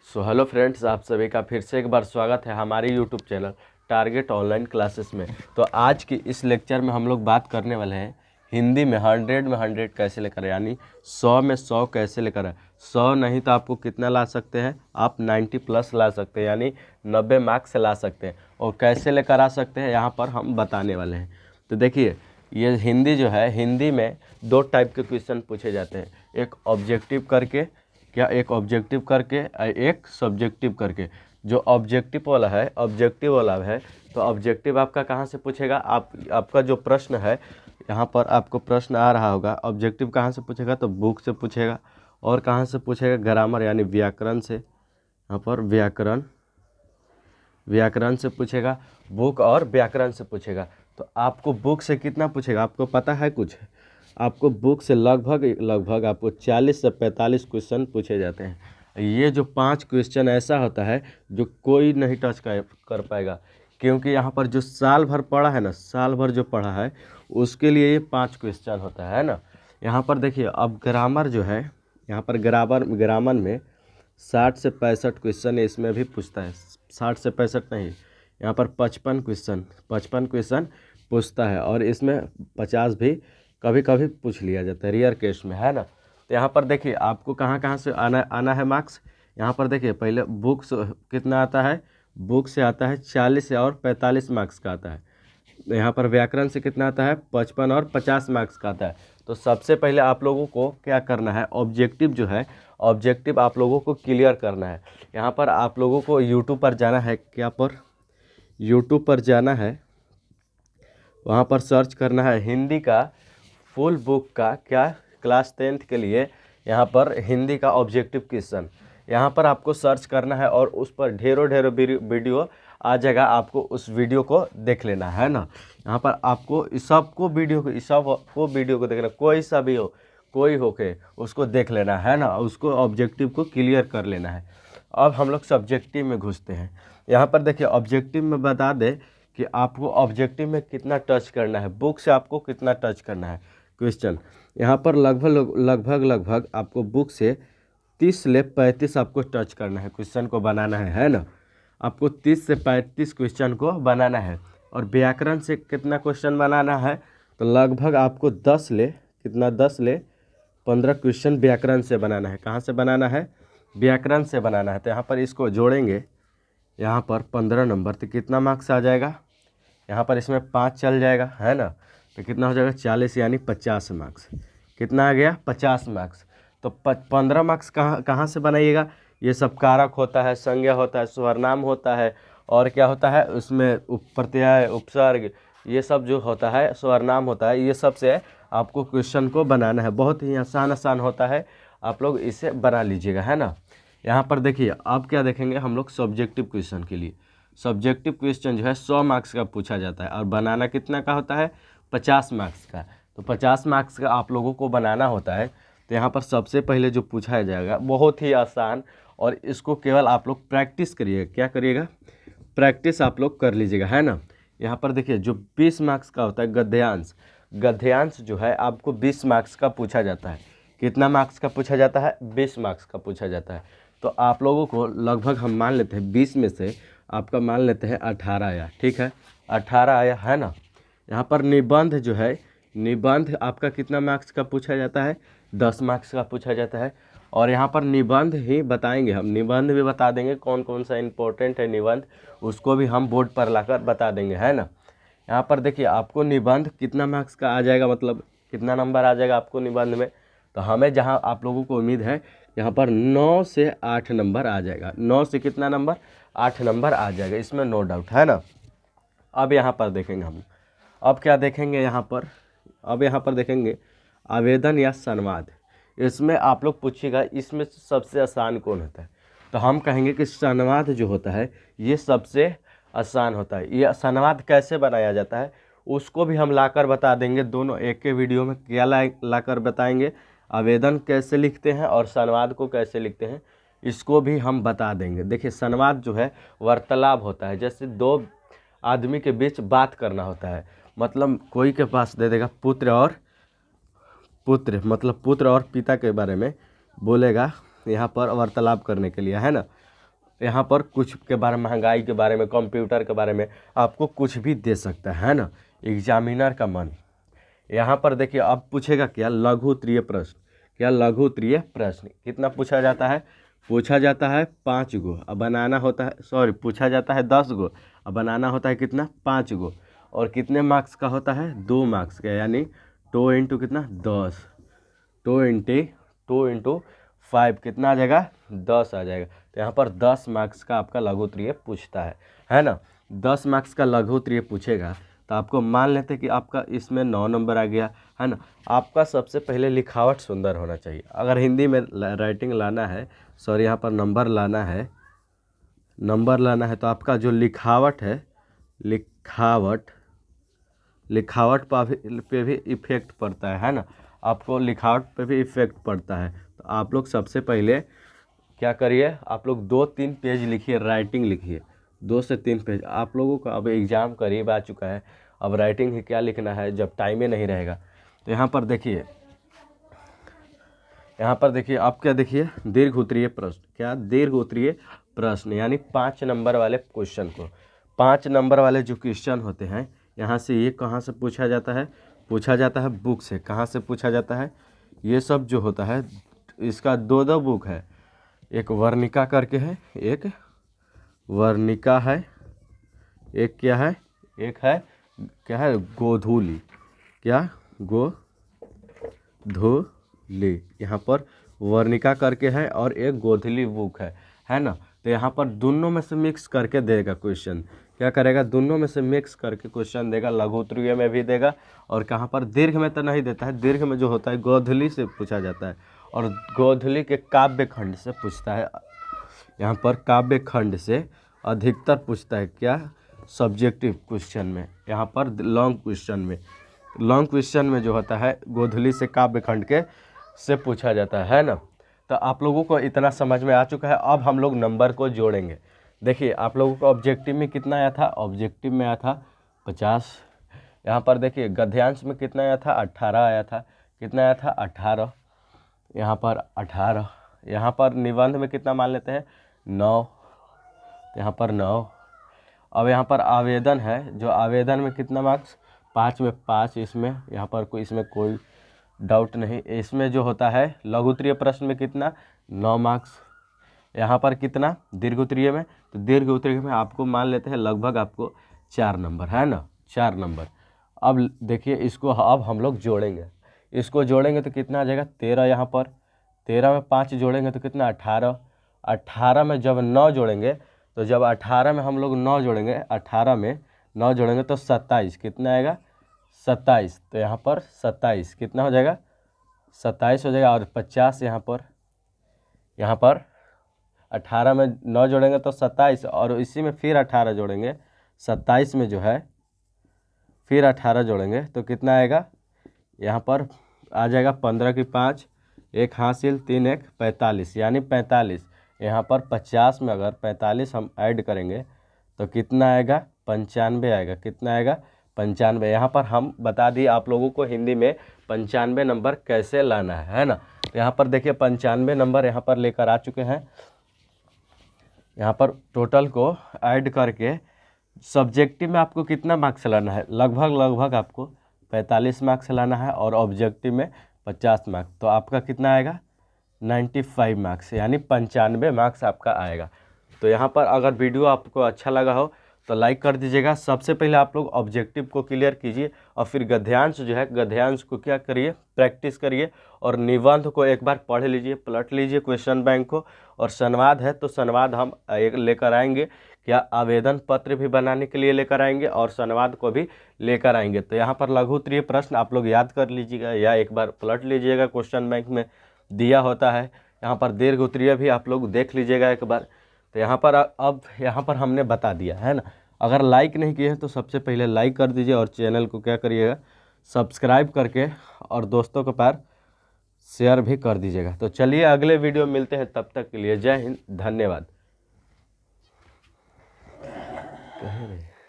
Hello friends, आप सभी का फिर से एक बार स्वागत है हमारे YouTube channel target online classes में। तो आज की इस लेक्चर में हम लोग बात करने वाले हैं हिंदी में 100 में 100 कैसे लेकर आए, यानी 100 में 100 कैसे लेकर आए। 100 नहीं तो आपको कितना ला सकते हैं, आप 90 प्लस ला सकते हैं, यानी 90 मार्क्स से ला सकते हैं। और कैसे लेकर आ सकते हैं यहाँ पर हम बताने वाले हैं। तो देखिए, ये हिंदी जो है, हिंदी में दो टाइप के क्वेश्चन पूछे जाते हैं, एक ऑब्जेक्टिव करके, एक ऑब्जेक्टिव करके, एक सब्जेक्टिव करके। जो ऑब्जेक्टिव वाला है तो ऑब्जेक्टिव आपका कहाँ से पूछेगा, आपका जो प्रश्न है यहाँ पर आपको प्रश्न आ रहा होगा, ऑब्जेक्टिव कहाँ से पूछेगा तो बुक से पूछेगा। और कहाँ से पूछेगा, ग्रामर यानी व्याकरण से, यहाँ पर व्याकरण से पूछेगा, बुक और व्याकरण से पूछेगा। तो आपको बुक से कितना पूछेगा आपको पता है कुछ? आपको बुक से लगभग आपको 40 से 45 क्वेश्चन पूछे जाते हैं। ये जो 5 क्वेश्चन ऐसा होता है जो कोई नहीं टच कर पाएगा, क्योंकि यहाँ पर जो साल भर पढ़ा है ना, साल भर जो पढ़ा है उसके लिए ये 5 क्वेश्चन होता है ना। यहाँ पर देखिए, अब ग्रामर जो है, यहाँ पर ग्रामर में 60 से 65 क्वेश्चन इसमें भी पूछता है। 60 से 65 नहीं, यहाँ पर 55 क्वेश्चन पूछता है, और इसमें 50 भी कभी कभी पूछ लिया जाता है, रेयर केस में, है ना। तो यहाँ पर देखिए आपको कहाँ कहाँ से आना है मार्क्स। यहाँ पर देखिए, पहले बुक से कितना आता है, बुक से आता है 40 और 45 मार्क्स का आता है। यहाँ पर व्याकरण से कितना आता है, 55 और 50 मार्क्स का आता है। तो सबसे पहले आप लोगों को क्या करना है, ऑब्जेक्टिव जो है, ऑब्जेक्टिव आप लोगों को क्लियर करना है। यहाँ पर आप लोगों को यूट्यूब पर जाना है, यूट्यूब पर जाना है, वहाँ पर सर्च करना है हिंदी का फुल बुक का, क्या, क्लास 10th के लिए यहाँ पर हिंदी का ऑब्जेक्टिव क्वेश्चन। यहाँ पर आपको सर्च करना है और उस पर ढेरों वीडियो आ जाएगा, आपको उस वीडियो को देख लेना है ना। यहाँ पर आपको इस सबको वीडियो को देखना, कोई सा भी हो, कोई हो के उसको देख लेना है ना, उसको ऑब्जेक्टिव को क्लियर कर लेना है। अब हम लोग सब्जेक्टिव में घुसते हैं। यहाँ पर देखिए, ऑब्जेक्टिव में बता दे कि आपको ऑब्जेक्टिव में कितना टच करना है, बुक से आपको कितना टच करना है क्वेश्चन। यहाँ पर लगभग आपको बुक से 30 से 35 आपको टच करना है, क्वेश्चन को बनाना है ना। आपको 30 से 35 क्वेश्चन को बनाना है। और व्याकरण से कितना क्वेश्चन बनाना है, तो लगभग आपको 15 क्वेश्चन व्याकरण से बनाना है। कहाँ से बनाना है, व्याकरण से बनाना है। तो यहाँ पर इसको जोड़ेंगे, यहाँ पर 15 नंबर, तो कितना मार्क्स आ जाएगा, यहाँ पर इसमें 5 चल जाएगा, है ना। तो कितना हो जाएगा, 40 यानी 50 मार्क्स। कितना आ गया, 50 मार्क्स। तो 15 मार्क्स कहाँ से बनाइएगा, ये सब कारक होता है, संज्ञा होता है, स्वर्नाम होता है, और क्या होता है उसमें प्रत्यय, उपसर्ग, ये सब जो होता है, स्वर्नाम होता है, ये सब से आपको क्वेश्चन को बनाना है। बहुत ही आसान होता है, आप लोग इसे बना लीजिएगा, है ना। यहाँ पर देखिए, अब क्या देखेंगे हम लोग, सब्जेक्टिव क्वेश्चन के लिए। सब्जेक्टिव क्वेश्चन जो है 100 मार्क्स का पूछा जाता है, और बनाना कितना का होता है, 50 मार्क्स का। तो 50 मार्क्स का आप लोगों को बनाना होता है। तो यहाँ पर सबसे पहले जो पूछा जाएगा बहुत ही आसान, और इसको केवल आप लोग प्रैक्टिस करिएगा। क्या करिएगा, प्रैक्टिस आप लोग कर लीजिएगा, है ना। यहाँ पर देखिए, जो 20 मार्क्स का होता है गद्यांश जो है आपको 20 मार्क्स का पूछा जाता है। कितना मार्क्स का पूछा जाता है, 20 मार्क्स का पूछा जाता है। तो आप लोगों को लगभग हम मान लेते हैं 20 में से आपका मान लेते हैं 18 आया, ठीक है, 18 आया, है ना। यहाँ पर निबंध जो है, निबंध आपका कितना मार्क्स का पूछा जाता है, 10 मार्क्स का पूछा जाता है। और यहाँ पर निबंध ही बताएंगे हम, निबंध भी बता देंगे कौन कौन सा इम्पोर्टेंट है निबंध, उसको भी हम बोर्ड पर लाकर बता देंगे, है ना। यहाँ पर देखिए, आपको निबंध कितना मार्क्स का आ जाएगा, मतलब कितना नंबर आ जाएगा आपको निबंध में। तो हमें जहाँ आप लोगों को उम्मीद है, यहाँ पर 9 से 8 नंबर आ जाएगा। 9 से कितना नंबर, 8 नंबर आ जाएगा, इसमें नो डाउट, है ना। अब यहाँ पर देखेंगे हम, अब क्या देखेंगे यहाँ पर, अब यहाँ पर देखेंगे आवेदन या संवाद। इसमें आप लोग पूछिएगा इसमें सबसे आसान कौन होता है, तो हम कहेंगे कि संवाद जो होता है ये सबसे आसान होता है। ये संवाद कैसे बनाया जाता है उसको भी हम लाकर बता देंगे, दोनों एक के वीडियो में क्या लाकर बताएंगे, आवेदन कैसे लिखते हैं और संवाद को कैसे लिखते हैं, इसको भी हम बता देंगे। देखिए, संवाद जो है वार्तालाप होता है, जैसे दो आदमी के बीच बात करना होता है। मतलब कोई के पास दे देगा पुत्र और पिता के बारे में बोलेगा यहाँ पर वार्तालाप करने के लिए, है ना। यहाँ पर कुछ के बारे में, महंगाई के बारे में, कंप्यूटर के बारे में आपको कुछ भी दे सकता है ना, एग्जामिनर का मन। यहाँ पर देखिए अब पूछेगा क्या, लघु उत्तरीय प्रश्न। क्या लघु उत्तरीय प्रश्न कितना पूछा जाता है, पूछा जाता है 5 गो, अब बनाना होता है, सॉरी पूछा जाता है 10 गो, अब बनाना होता है कितना, 5 गो, और कितने मार्क्स का होता है, 2 मार्क्स का, यानी 2 इंटू कितना, 10, 2 इंटू 5 कितना आ जाएगा, 10 आ जाएगा। तो यहाँ पर 10 मार्क्स का आपका लघु उत्तरीय पूछता है ना। 10 मार्क्स का लघु उत्तरीय पूछेगा तो आपको मान लेते कि आपका इसमें 9 नंबर आ गया, है ना। आपका सबसे पहले लिखावट सुंदर होना चाहिए। अगर हिंदी में राइटिंग लाना है, सॉरी यहाँ पर नंबर लाना है, तो आपका जो लिखावट है, लिखावट पे भी इफेक्ट पड़ता है ना, आपको लिखावट पे भी इफेक्ट पड़ता है। तो आप लोग सबसे पहले क्या करिए, आप लोग 2-3 पेज लिखिए, राइटिंग लिखिए, 2 से 3 पेज। आप लोगों का अब एग्ज़ाम करीब आ चुका है, अब राइटिंग ही क्या लिखना है जब टाइम ही नहीं रहेगा। तो यहाँ पर देखिए आप क्या देखिए, दीर्घ उत्तरीय प्रश्न। क्या दीर्घ उत्तरीय प्रश्न, यानी 5 नंबर वाले क्वेश्चन को, 5 नंबर वाले जो क्वेश्चन होते हैं, यहाँ से ये कहाँ से पूछा जाता है, पूछा जाता है बुक से। कहाँ से पूछा जाता है, ये सब जो होता है इसका 2 बुक है, एक वर्णिका करके है, एक वर्णिका है, एक क्या है, एक है क्या है, गोधूली। क्या, गोधूली, यहाँ पर वर्णिका करके है और एक गोधूली बुक है ना। तो यहाँ पर दोनों में से मिक्स करके देगा क्वेश्चन, क्या करेगा, दोनों में से मिक्स करके क्वेश्चन देगा, लघु उत्तरीय में भी देगा, और कहाँ पर दीर्घ में तो नहीं देता है, दीर्घ में जो होता है गोधूली से पूछा जाता है, और गोधूली के काव्य खंड से पूछता है। यहाँ पर काव्य खंड से अधिकतर पूछता है, क्या, सब्जेक्टिव क्वेश्चन में। यहाँ पर लॉन्ग क्वेश्चन में जो होता है गोधूली से काव्य खंड के से पूछा जाता है ना। तो आप लोगों को इतना समझ में आ चुका है। अब हम लोग नंबर को जोड़ेंगे। देखिए आप लोगों को ऑब्जेक्टिव में कितना आया था, ऑब्जेक्टिव में आया था 50। यहाँ पर देखिए गद्यांश में कितना आया था, 18 आया था। कितना आया था, 18। यहाँ पर 18। यहाँ पर निबंध में कितना मान लेते हैं, 9। यहाँ पर 9। अब यहाँ पर आवेदन है, जो आवेदन में कितना मार्क्स, 5 में 5। इसमें यहाँ पर इसमें कोई डाउट नहीं। इसमें जो होता है लघु उत्तरीय प्रश्न में कितना, 9 मार्क्स। यहाँ पर कितना, दीर्घ उत्तरीय में, तो दीर्घ उत्तरीय में आपको मान लेते हैं लगभग आपको 4 नंबर, है ना, 4 नंबर। अब देखिए इसको अब हम लोग जोड़ेंगे, इसको जोड़ेंगे तो कितना आ जाएगा, 13। यहाँ पर 13 में 5 जोड़ेंगे तो कितना, 18। 18 में जब 9 जोड़ेंगे, तो जब 18 में हम लोग 9 जोड़ेंगे, 18 में 9 जोड़ेंगे तो 27। कितना आएगा, 27। तो यहाँ पर 27 कितना हो जाएगा, 27 हो जाएगा। और 50 यहाँ पर 18 में 9 जोड़ेंगे तो 27, और इसी में फिर 18 जोड़ेंगे, 27 में जो है फिर 18 जोड़ेंगे तो कितना आएगा, यहाँ पर आ जाएगा 15 की 5, 1 हासिल, 3 1 45, यानी 45। यहाँ पर 50 में अगर 45 हम ऐड करेंगे तो कितना आएगा, 95 आएगा। कितना आएगा, 95। यहाँ पर हम बता दिए आप लोगों को हिंदी में 95 नंबर कैसे लाना है ना। तो यहाँ पर देखिए 95 नंबर यहाँ पर लेकर आ चुके हैं। यहाँ पर टोटल को ऐड करके सब्जेक्टिव में आपको कितना मार्क्स लाना है, लगभग आपको 45 मार्क्स लाना है, और ऑब्जेक्टिव में 50 मार्क्स। तो आपका कितना आएगा, 95 मार्क्स, यानी 95 मार्क्स आपका आएगा। तो यहाँ पर अगर वीडियो आपको अच्छा लगा हो तो लाइक कर दीजिएगा। सबसे पहले आप लोग ऑब्जेक्टिव को क्लियर कीजिए, और फिर गद्यांश जो है, गद्यांश को क्या करिए, प्रैक्टिस करिए, और निबंध को एक बार पढ़ लीजिए, पलट लीजिए क्वेश्चन बैंक को। और संवाद है तो संवाद हम एक लेकर आएंगे, क्या आवेदन पत्र भी बनाने के लिए लेकर आएंगे, और संवाद को भी लेकर आएंगे। तो यहाँ पर लघु उत्तरीय प्रश्न आप लोग याद कर लीजिएगा, या एक बार पलट लीजिएगा, क्वेश्चन बैंक में दिया होता है। यहाँ पर दीर्घ उत्तरीय भी आप लोग देख लीजिएगा एक बार। तो यहाँ पर अब यहाँ पर हमने बता दिया है ना। अगर लाइक नहीं किए हैं तो सबसे पहले लाइक कर दीजिए, और चैनल को क्या करिएगा, सब्सक्राइब करके, और दोस्तों के पास शेयर भी कर दीजिएगा। तो चलिए अगले वीडियो में मिलते हैं, तब तक के लिए जय हिंद, धन्यवाद।